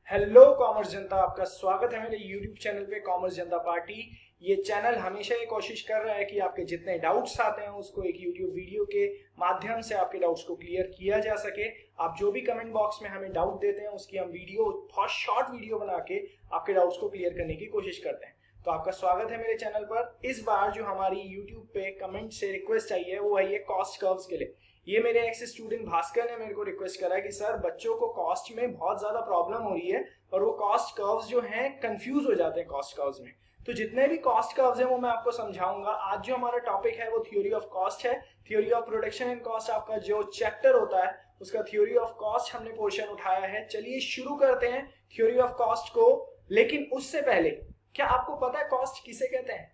Hello commerce जनता, आपका स्वागत है मेरे यूट्यूब चैनल पे कॉमर्स जनता पार्टी। ये चैनल हमेशा ये कोशिश कर रहा है कि आपके जितने डाउट्स आते हैं उसको एक यूट्यूब वीडियो के माध्यम से आपके डाउट्स को क्लियर किया जा सके। आप जो भी कमेंट बॉक्स में हमें डाउट देते हैं उसकी हम वीडियो, बहुत शॉर्ट वीडियो बना के आपके डाउट्स को क्लियर करने की कोशिश करते हैं। तो आपका स्वागत है मेरे चैनल पर। इस बार जो हमारी यूट्यूब पे कमेंट से रिक्वेस्ट आई है वो आई है कॉस्ट कर्व्स के लिए। ये मेरे एक्स स्टूडेंट भास्कर ने मेरे को रिक्वेस्ट करा कि सर बच्चों को कॉस्ट में बहुत ज्यादा प्रॉब्लम हो रही है और वो कॉस्ट कर्व्स जो हैं कंफ्यूज हो जाते हैं कॉस्ट कर्व्स में। तो जितने भी कॉस्ट कर्व्स हैं वो मैं आपको समझाऊंगा। आज जो हमारा टॉपिक है वो थ्योरी ऑफ कॉस्ट है। Theory of production and cost आपका जो चैप्टर होता है उसका थ्योरी ऑफ कॉस्ट हमने पोर्शन उठाया है। चलिए शुरू करते हैं थ्योरी ऑफ कॉस्ट को। लेकिन उससे पहले, क्या आपको पता है कॉस्ट किसे कहते हैं?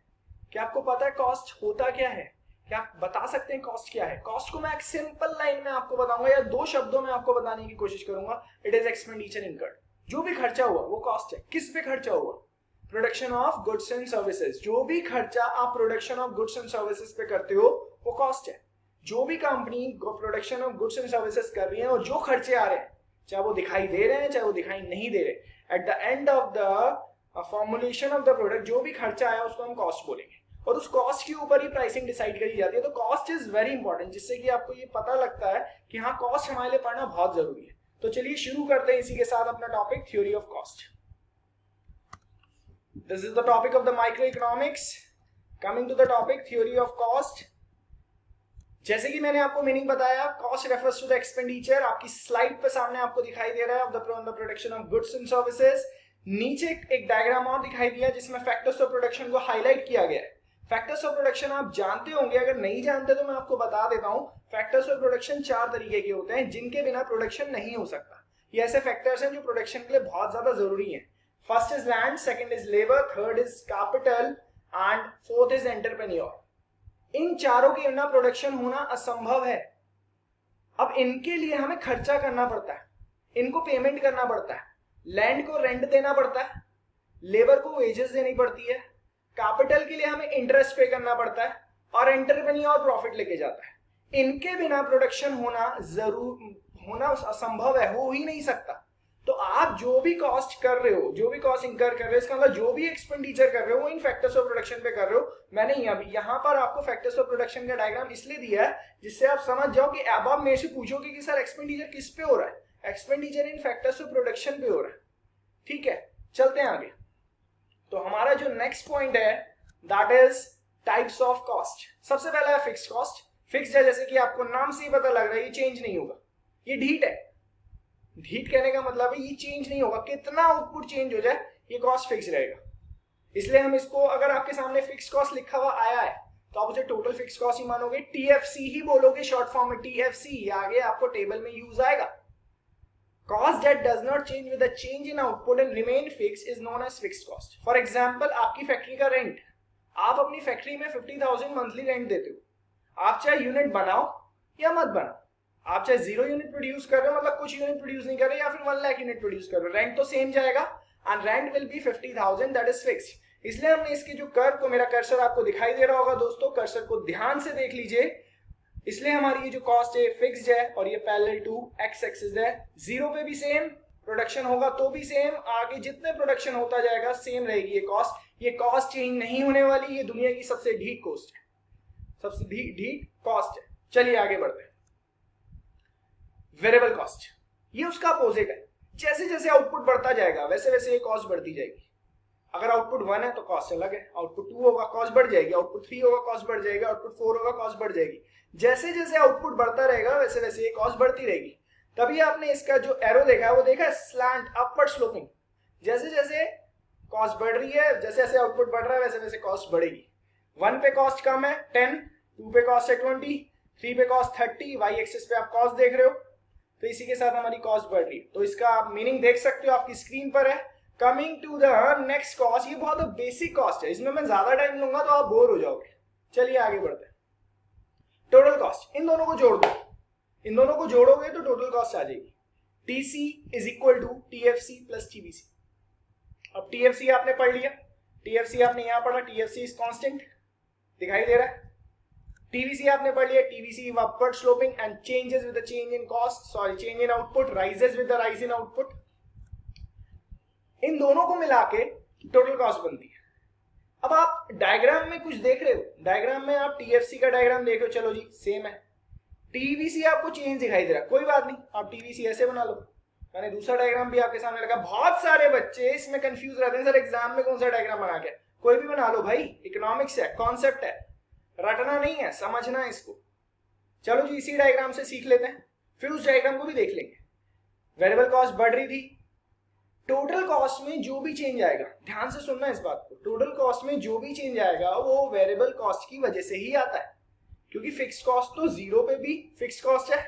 क्या आपको पता है कॉस्ट होता क्या है? क्या आप बता सकते हैं कॉस्ट क्या है? कॉस्ट को मैं एक सिंपल लाइन में आपको बताऊंगा या दो शब्दों में आपको बताने की कोशिश करूंगा। It is expenditure incurred. जो भी खर्चा हुआ वो कॉस्ट है। किस पे खर्चा हुआ? Production of goods and services. जो भी खर्चा आप production of goods and services पे करते हो वो कॉस्ट है। जो भी company production of goods and services कर रही है और जो खर्चे आ रहे हैं, चाहे वो दिखाई दे रहे हैं चाहे वो दिखाई नहीं दे रहे, at the end of the formulation of the product जो भी खर्चा आया उसको हम कॉस्ट बोलेंगे और उस कॉस्ट के ऊपर ही प्राइसिंग डिसाइड करी जाती है। तो कॉस्ट इज वेरी इंपॉर्टेंट, जिससे कि आपको ये पता लगता है कि हाँ कॉस्ट हमारे लिए पढ़ना बहुत जरूरी है। तो चलिए शुरू करते हैं इसी के साथ अपना topic theory of cost. This is the topic of the micro economics. Coming to the topic theory of cost. जैसे कि मैंने आपको मीनिंग बताया, cost refers to the expenditure. आपकी स्लाइड पे सामने आपको दिखाई दे रहा है of the production of goods and services. नीचे एक डायग्राम और दिखाई दिया जिसमें फैक्टर्स ऑफ प्रोडक्शन को हाईलाइट किया गया है। फैक्टर्स ऑफ प्रोडक्शन आप जानते होंगे, अगर नहीं जानते तो मैं आपको बता देता हूं। फैक्टर्स ऑफ प्रोडक्शन चार तरीके के होते हैं जिनके बिना प्रोडक्शन नहीं हो सकता। ये ऐसे फैक्टर्स हैं जो प्रोडक्शन के लिए बहुत ज्यादा जरूरी हैं। First is land, second is labour, third is capital and fourth is entrepreneur. इन चारों के बिना प्रोडक्शन होना असंभव है। अब इनके लिए हमें खर्चा करना पड़ता है, इनको पेमेंट करना पड़ता है। लैंड को रेंट देना पड़ता है, लेबर को वेजेस देनी पड़ती है, कैपिटल के लिए हमें इंटरेस्ट पे करना पड़ता है और एंटरप्रेन्योर प्रॉफिट लेके जाता है। इनके बिना प्रोडक्शन होना असंभव है, हो ही नहीं सकता। तो आप जो भी कॉस्ट कर रहे हो, जो भी कॉस्ट इंकर कर रहे हो, इसका मतलब जो भी एक्सपेंडिचर कर रहे हो वो इन फैक्टर्स ऑफ प्रोडक्शन पे कर रहे हो। मैंने यहाँ पर आपको फैक्टर्स ऑफ प्रोडक्शन का डायग्राम इसलिए दिया है जिससे आप समझ जाओ कि अब आप मेरे से पूछोगे कि सर एक्सपेंडिचर किस पे हो रहा है? Expenditure in factors of production पे हो रहा है। ठीक है, चलते हैं आगे। तो हमारा जो नेक्स्ट पॉइंट है that is types of cost. सबसे पहला है फिक्स्ड कॉस्ट। फिक्स्ड है, जैसे कि आपको नाम से ही पता लग रहा है, ये चेंज नहीं होगा। ये ढीट है। ढीट कहने का मतलब है ये चेंज नहीं होगा। कितना आउटपुट चेंज हो जाए ये कॉस्ट फिक्स रहेगा। इसलिए हम इसको, अगर आपके सामने फिक्स्ड कॉस्ट लिखा हुआ आया है तो आप उसे टोटल फिक्स्ड कॉस्ट ही मानोगे, टीएफसी ही बोलोगे शॉर्ट फॉर्म में। टीएफसी आगे आपको टेबल में यूज आएगा। Cost that does not change with the change in output and remain fixed is known as fixed cost. For example, आपकी फैक्ट्री का रेंट, आप अपनी फैक्ट्री में 50,000 मंथली रेंट देते हो। आप चाहे यूनिट बनाओ या मत बनाओ, आप चाहे 0 यूनिट प्रोड्यूस कर रहे हो, मतलब कुछ यूनिट प्रोड्यूस नहीं कर रहे, या फिर 1 लाख यूनिट प्रोड्यूस कर रहे हो, रेंट तो सेम जाएगा and rent will be 50,000, that is fixed. इसलिए हमने इसके जो कर्व को, मेरा कर्सर आपको दिखाई दे रहा होगा दोस्तों, कर्सर को ध्यान से देख लीजिए। इसलिए हमारी ये जो कॉस्ट है फिक्स्ड है और ये पैरेलल टू एक्स एक्सिस है। 0 पे भी सेम प्रोडक्शन होगा तो भी सेम, आगे जितने प्रोडक्शन होता जाएगा सेम रहेगी ये कॉस्ट। ये कॉस्ट चेंज नहीं होने वाली। ये दुनिया की सबसे ढीठ कॉस्ट है, सबसे ढीठ कॉस्ट है। चलिए आगे बढ़ते हैं। वेरिएबल कॉस्ट, ये उसका अपोजिट है। जैसे जैसे आउटपुट बढ़ता जाएगा वैसे वैसे ये कॉस्ट बढ़ती जाएगी। अगर आउटपुट 1 है तो कॉस्ट अलग है, आउटपुट 2 होगा कॉस्ट बढ़ जाएगी, आउटपुट 3 होगा कॉस्ट बढ़ जाएगी, आउटपुट 4 होगा कॉस्ट बढ़ जाएगी। जैसे जैसे आउटपुट बढ़ता रहेगा वैसे वैसे ये कॉस्ट बढ़ती रहेगी। तभी आपने इसका जो एरो देखा है वो देखा है स्लैंट, अपवर्ड स्लोपिंग। जैसे जैसे कॉस्ट बढ़ रही है, जैसे जैसे आउटपुट बढ़ रहा है वैसे वैसे कॉस्ट बढ़ेगी। 1 पे कॉस्ट कम है 10, 2 पे कॉस्ट है 20, 3 पे कॉस्ट 30, वाई एक्सिस पे आप कॉस्ट देख रहे हो। तो इसी के साथ हमारी कॉस्ट बढ़ रही है। तो इसका आप मीनिंग देख सकते हो, आपकी स्क्रीन पर है। Coming to the next cost, ये बहुत बेसिक कॉस्ट है, इसमें मैं ज्यादा टाइम लूंगा तो आप बोर हो जाओगे। चलिए आगे बढ़ते हैं। टोटल कॉस्ट, इन दोनों को जोड़ दो, इन दोनों को जोड़ोगे तो टोटल कॉस्ट आ जाएगी। TC is equal to TFC plus TVC. अब टीएफसी आपने पढ़ लिया, टीएफसी आपने यहां पढ़ा, टीएफसी इज कांस्टेंट, दिखाई दे रहा है। टीवीसी आपने पढ़ लिया, TVC upward sloping and changes with the change in cost, sorry change in output, rises with the rise in output. इन दोनों को मिला के टोटल कॉस्ट बनती है। अब आप डायग्राम में कुछ देख रहे हो, डायग्राम में आप टीएफसी का डायग्राम देख रहे हो, चलो जी सेम है। टीवीसी आपको चेंज दिखाई दे रहा है, कोई बात नहीं, आप टीवीसी ऐसे बना लो। मैंने दूसरा डायग्राम भी आपके सामने लगा। बहुत सारे बच्चे इसमें कंफ्यूज रहते हैं, सर एग्जाम में कौन सा डायग्राम बना के, कोई भी बना लो भाई, इकोनॉमिक्स है, कॉन्सेप्ट है, रटना नहीं है, समझना है इसको। चलो जी इसी डायग्राम से सीख लेते हैं, फिर उस डायग्राम को भी देख लेंगे। वेरिएबल कॉस्ट बढ़ रही थी, टोटल कॉस्ट में जो भी चेंज आएगा, ध्यान से सुनना इस बात को, टोटल कॉस्ट में जो भी चेंज आएगा वो वेरिएबल कॉस्ट की वजह से ही आता है, क्योंकि फिक्स्ड कॉस्ट तो 0 पे भी फिक्स्ड कॉस्ट है,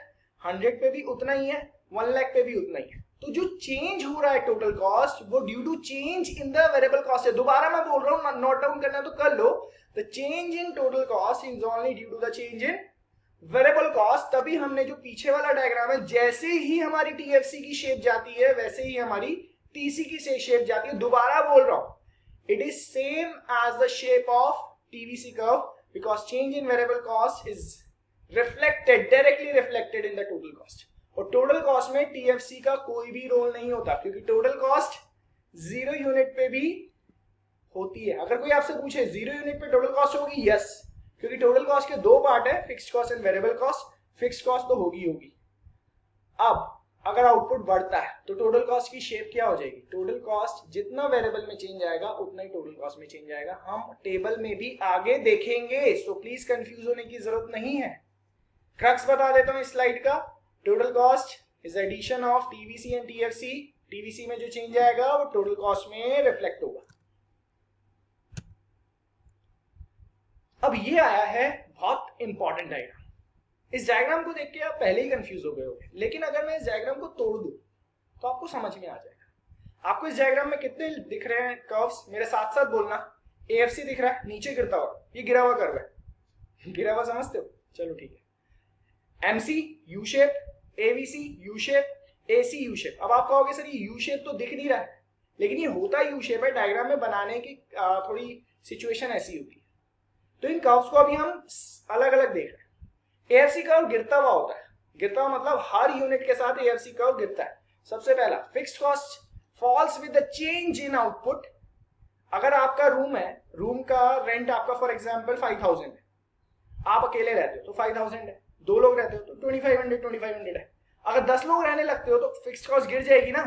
100 पे भी उतना ही है, 1 लाख पे भी उतना ही है। तो जो चेंज हो रहा है टोटल कॉस्ट वो due to change in the variable cost है। दोबारा मैं बोल रहा हूं, नोट डाउन करना तो कर लो, the change in total cost is only due to the change in variable cost. तभी हमने जो पीछे वाला डायग्राम है, जैसे ही हमारी टीएफसी की शेप जाती है वैसे ही हमारी टीसी की शेप जाती है। दोबारा बोल रहा हूं, it is same as the shape of TVC curve, because change in variable cost is reflected, directly reflected in the total cost. और टोटल कॉस्ट में टीएफसी का कोई भी रोल नहीं होता, क्योंकि टोटल कॉस्ट 0 यूनिट पे भी होती है। अगर कोई आपसे पूछे 0 यूनिट पे टोटल कॉस्ट होगी, यस, क्योंकि टोटल कॉस्ट के 2 पार्ट है, fixed cost and variable cost. Fixed cost तो होगी। अब अगर आउटपुट बढ़ता है तो टोटल कॉस्ट की शेप क्या हो जाएगी? टोटल कॉस्ट जितना वेरिएबल में चेंज आएगा उतना ही टोटल कॉस्ट में चेंज आएगा। हम टेबल में भी आगे देखेंगे, सो प्लीज कंफ्यूज होने की जरूरत नहीं है। क्रक्स बता देता हूं इस स्लाइड का, total cost is addition of TVC and TFC. TVC में जो चेंज आएगा वो टोटल कॉस्ट में रिफ्लेक्ट होगा। अब ये आया है बहुत इंपॉर्टेंट डायग्राम। इस डायग्राम को देख के आप पहले ही कंफ्यूज हो गए होंगे, लेकिन अगर मैं इस डायग्राम को तोड़ दूं तो आपको समझ में आ जाएगा। आपको इस डायग्राम में कितने दिख रहे हैं कर्व्स? मेरे साथ साथ बोलना। एएफसी दिख रहा है, नीचे गिरता हुआ, ये गिरा हुआ कर्व है, गिरा हुआ समझते हो? चलो ठीक है। MC U shape, AVC U shape, AC U shape. अब आप कहोगे सर ये यू शेप तो दिख नहीं रहा है, लेकिन ये होता यू शेप है। डायग्राम में बनाने की थोड़ी सिचुएशन ऐसी होती है। तो इन कर्व्स को अभी हम अलग अलग देख रहे हैं। एएफसी कर्व गिरता हुआ होता है, गिरता हुआ मतलब हर यूनिट के साथ एएफसी कर्व गिरता है। सबसे पहला, fixed cost falls with the change in output. अगर आपका रूम है, रूम का रेंट आपका फॉर एग्जांपल 5000 है, आप अकेले रहते हो तो 5000 है, 2 लोग रहते हो तो 2500 है। अगर 10 लोग रहने लगते हो तो फिक्स्ड कॉस्ट गिर जाएगी ना।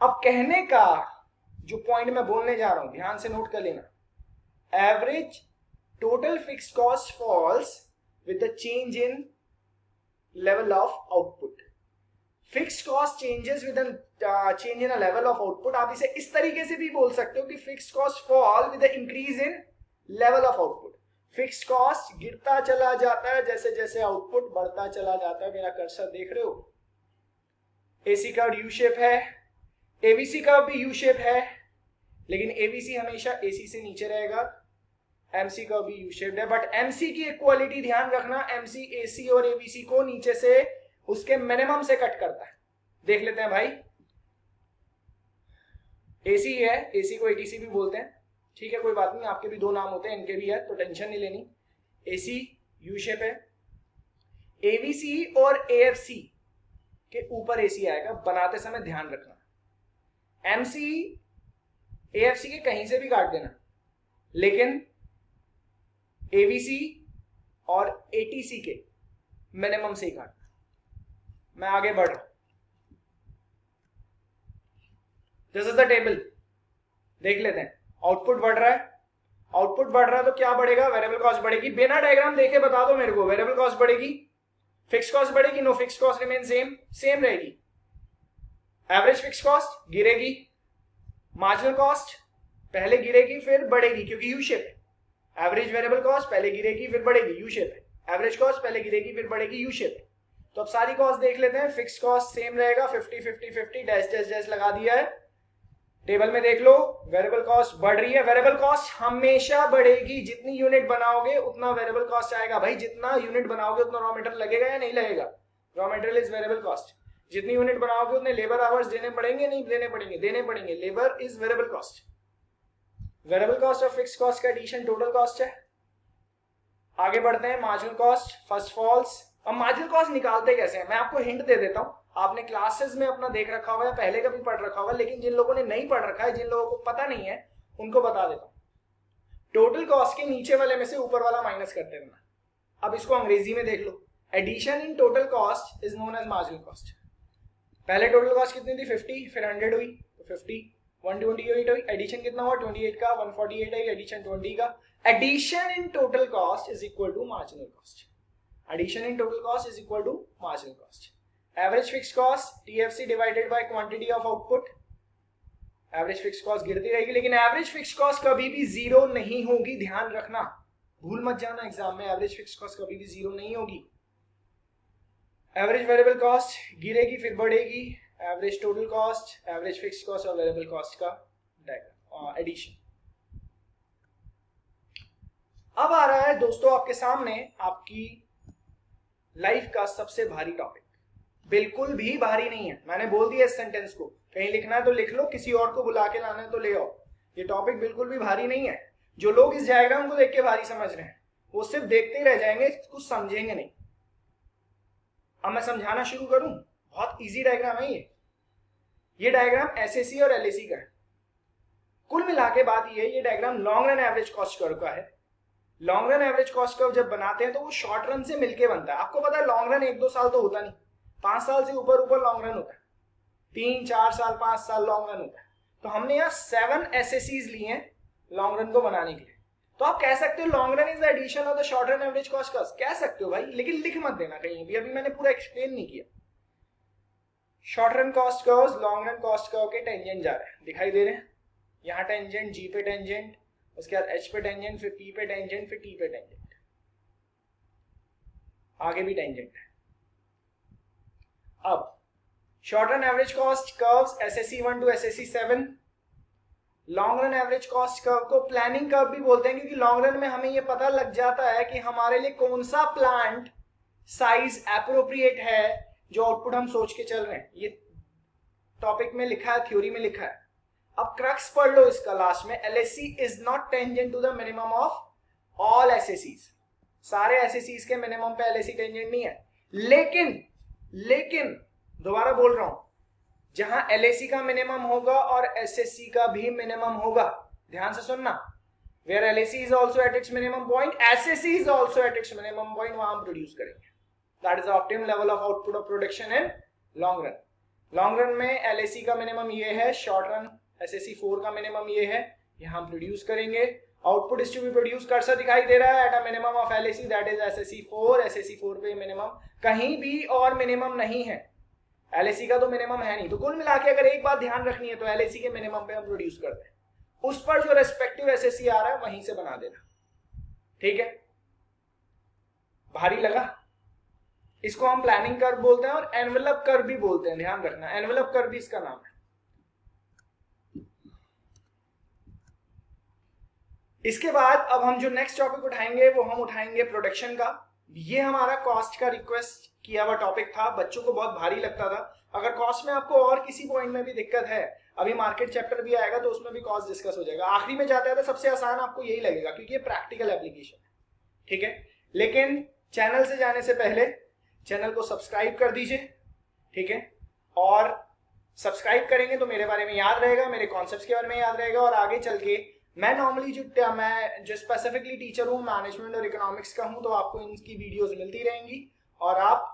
अब कहने का जो पॉइंट मैं बोलने जा रहा हूं, ध्यान से नोट कर लेना, average total fixed cost falls with the change in level of output. Fixed cost changes with the change in a level of output. आप इसे इस तरीके से भी बोल सकते हो कि fixed cost fall with the increase in level of output. Fixed cost गिरता चला जाता है जैसे जैसे आउटपुट बढ़ता चला जाता है। मेरा कर्सर देख रहे हो? AC कर्व U शेप है, ABC कर्व भी U शेप है, लेकिन ABC हमेशा AC से नीचे रहेगा, MC का भी यू शेप्ड है। बट MC की इक्वालिटी ध्यान रखना, MC AC और ABC को नीचे से उसके मिनिमम से कट करता है। देख लेते हैं भाई, AC है, AC को ATC भी बोलते हैं, ठीक है, कोई बात नहीं, आपके भी 2 नाम होते हैं, इनके भी है, तो टेंशन नहीं लेनी। AC यू शेप है, AVC और AFC के ऊपर AC आएगा, बनाते समय ध्यान रखना। MC AFC के कहीं से भी काट देना, लेकिन AVC और ATC के मिनिमम से ही काटना। मैं आगे बढ़ रहा हूं, दिस इज द टेबल, देख लेते हैं। आउटपुट बढ़ रहा है, आउटपुट बढ़ रहा है तो क्या बढ़ेगा? वेरिएबल कॉस्ट बढ़ेगी। बिना डायग्राम देखे बता दो मेरे को, वेरिएबल कॉस्ट बढ़ेगी, फिक्स कॉस्ट बढ़ेगी? No, fix cost remain same रहेगी। एवरेज फिक्स कॉस्ट गिरेगी, मार्जिनल कॉस्ट पहले गिरेगी फिर बढ़ेगी, क्योंकि यू शेप है। एवरेज वेरिएबल कॉस्ट पहले गिरेगी फिर बढ़ेगी, यू शेप है। एवरेज कॉस्ट पहले गिरेगी फिर बढ़ेगी, यू शेप है। तो अब सारी कॉस्ट देख लेते हैं। फिक्स कॉस्ट सेम रहेगा, 50-50-50 डैश डैश डैश लगा दिया है। टेबल में देख लो, वेरिएबल कॉस्ट बढ़ रही है। वेरिएबल कॉस्ट हमेशा बढ़ेगी, जितनी यूनिट बनाओगे उतना वेरिएबल कॉस्ट आएगा। भाई जितना यूनिट बनाओगे उतना रॉ मटेरियल लगेगा या नहीं लगेगा? Raw material is variable cost. जितनी यूनिट बनाओगे उतने लेबर आवर्स देने पड़ेंगे, नहीं देने पड़ेंगे? देने पड़ेंगे। Labour is variable cost. Variable cost और फिक्स्ड कॉस्ट का एडिशन टोटल कॉस्ट है। आगे बढ़ते हैं, मार्जिनल कॉस्ट फर्स्ट फॉल्स। अब मार्जिनल कॉस्ट निकालते कैसे हैं? मैं आपको हिंट दे देता हूं, आपने क्लासेस में अपना देख रखा होगा या पहले का भी पढ़ रखा होगा, लेकिन जिन लोगों ने नहीं पढ़ रखा है, जिन लोगों को पता नहीं है, उनको बता देता हूं। टोटल कॉस्ट के नीचे वाले में से ऊपर वाला माइनस करते रहना। अब इसको अंग्रेजी में देख लो, addition in total cost is known as marginal cost. पहले टोटल कॉस्ट कितनी थी 50, फिर 100 हुई तो 50, 128 हुई, एडिशन कितना हुआ 28 का, 148 आई, एडिशन 20 का। Addition in total cost is equal to marginal cost. Addition in total cost is equal to marginal cost. Average fixed cost TFC divided by quantity of output. Average fixed cost गिरती रहेगी, लेकिन average fixed cost कभी भी zero नहीं होगी, ध्यान रखना, भूल मत जाना एग्जाम में, एवरेज फिक्स्ड कॉस्ट कभी भी जीरो नहीं होगी। एवरेज वेरिएबल कॉस्ट गिरेगी फिर बढ़ेगी, average total cost, average fixed cost और वेरिएबल कॉस्ट का डायग्राम एडिशन। अब आ रहा है दोस्तों आपके सामने आपकी लाइफ का सबसे भारी टॉपिक। बिल्कुल भी भारी नहीं है, मैंने बोल दिया इस सेंटेंस को, कहीं लिखना है तो लिख लो, किसी और को बुला के लाना है तो ले आओ। ये टॉपिक बिल्कुल भी भारी नहीं है। जो लोग इस डायग्राम को देख के भारी समझ रहे हैं वो सिर्फ देखते ही रह जाएंगे, कुछ समझेंगे नहीं। अब मैं समझाना शुरू करूं, बहुत इजी डायग्राम है ये डायग्राम SSC और LAC का है। कुल मिला के बात ये diagram long run average cost curve का है। Long run average cost curve जब बनाते हैं तो वो शॉर्ट रन से मिलके बनता है। आपको पता है लॉन्ग रन 1-2 साल तो होता नहीं, 5 साल से ऊपर लॉन्ग रन होता है, 3-4 साल 5 साल लॉन्ग रन होता है। तो हमने यहाँ 7 SSCs लिए हैं लॉन्ग रन को बनाने के लिए। तो आप कह सकते हो long run is the addition of the short run average cost curve, कह सकते हो भाई, लेकिन लिख मत देना कहीं भी, अभी मैंने पूरा एक्सप्लेन नहीं किया। Short run cost curve long run cost curve के टेंजेंट जा रहे हैं, दिखाई दे रहे हैं, यहाँ टेंजेंट, G पे टेंजेंट, उसके बाद H पे टेंजेंट, फिर P पे टेंजेंट, फिर T पे टेंजेंट, आगे भी टेंजेंट है। अब short run average cost curves SSC 1 to SSC 7, long run average cost curve को प्लानिंग कर्व भी बोलते हैं, क्योंकि लॉन्ग रन में हमें ये पता लग जाता है कि हमारे लिए कौन सा प्लांट साइज एप्रोप्रिएट है जो आउटपुट हम सोच के चल रहे हैं। ये टॉपिक में लिखा है, थ्योरी में लिखा है। अब क्रक्स पढ़ लो इसका लास्ट में, LSC is not tangent to the minimum of all SSCs। सारे SSCs के मिनिमम पे LSC टेंजेंट नहीं है, लेकिन दोबारा बोल रहा हूं, जहां LAC का मिनिमम होगा और SSC का भी मिनिमम होगा, ध्यान से सुनना, where LAC is also at its minimum point, SSC is also at its minimum point, वहां हम प्रोड्यूस करेंगे। That is optimum level of output of production in long run. Long run में LAC का minimum ये है, short run SSC 4 का minimum ये है, यहां हम प्रोड्यूस करेंगे। Output is to be produce, cursor दिखाई दे रहा है, at a minimum of LAC that is SSC 4। SSC 4 पे मिनिमम, कहीं भी और मिनिमम नहीं है, LAC का तो मिनिमम है नहीं। तो कुल मिला के अगर एक बात ध्यान रखनी है तो LAC के मिनिमम पे हम प्रोड्यूस करते हैं, उस पर जो रेस्पेक्टिव SSC आ रहा है वहीं से बना देना, ठीक है। भारी लगा? इसको हम प्लानिंग कर्व बोलते हैं और एनवेलप कर्व भी बोलते हैं, ध्यान रखना, एनवेलप कर्व भी इसका नाम है। इसके बाद अब हम जो नेक्स्ट टॉपिक उठाएंगे वो हम उठाएंगे प्रोडक्शन का। ये हमारा कॉस्ट का रिक्वेस्ट किया हुआ टॉपिक था, बच्चों को बहुत भारी लगता था। अगर कॉस्ट में आपको और किसी पॉइंट में भी दिक्कत है, अभी मार्केट चैप्टर भी आएगा तो उसमें भी कॉस्ट डिस्कस हो जाएगा। आखिरी में जाते हैं तो सबसे आसान आपको यही लगेगा क्योंकि ये प्रैक्टिकल एप्लीकेशन है, ठीक है। लेकिन चैनल से जाने से पहले चैनल को सब्सक्राइब कर दीजिए, ठीक है। और सब्सक्राइब करेंगे तो मेरे बारे में याद रहेगा, मेरे कॉन्सेप्ट्स के बारे में याद रहेगा, और आगे चल के मैं नॉर्मली जो स्पेसिफिकली टीचर हूँ, मैनेजमेंट और इकोनॉमिक्स का हूँ, तो आपको इनकी वीडियोस मिलती रहेंगी। और आप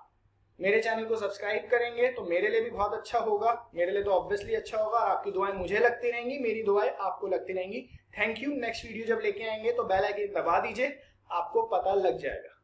मेरे चैनल को सब्सक्राइब करेंगे तो मेरे लिए भी बहुत अच्छा होगा, मेरे लिए तो ऑब्वियसली अच्छा होगा, और आपकी दुआएं मुझे लगती रहेंगी, मेरी दुआएं आपको लगती रहेंगी। Thank you. नेक्स्ट वीडियो जब लेके आएंगे तो बेल आइकन दबा दीजिए, आपको पता लग जाएगा।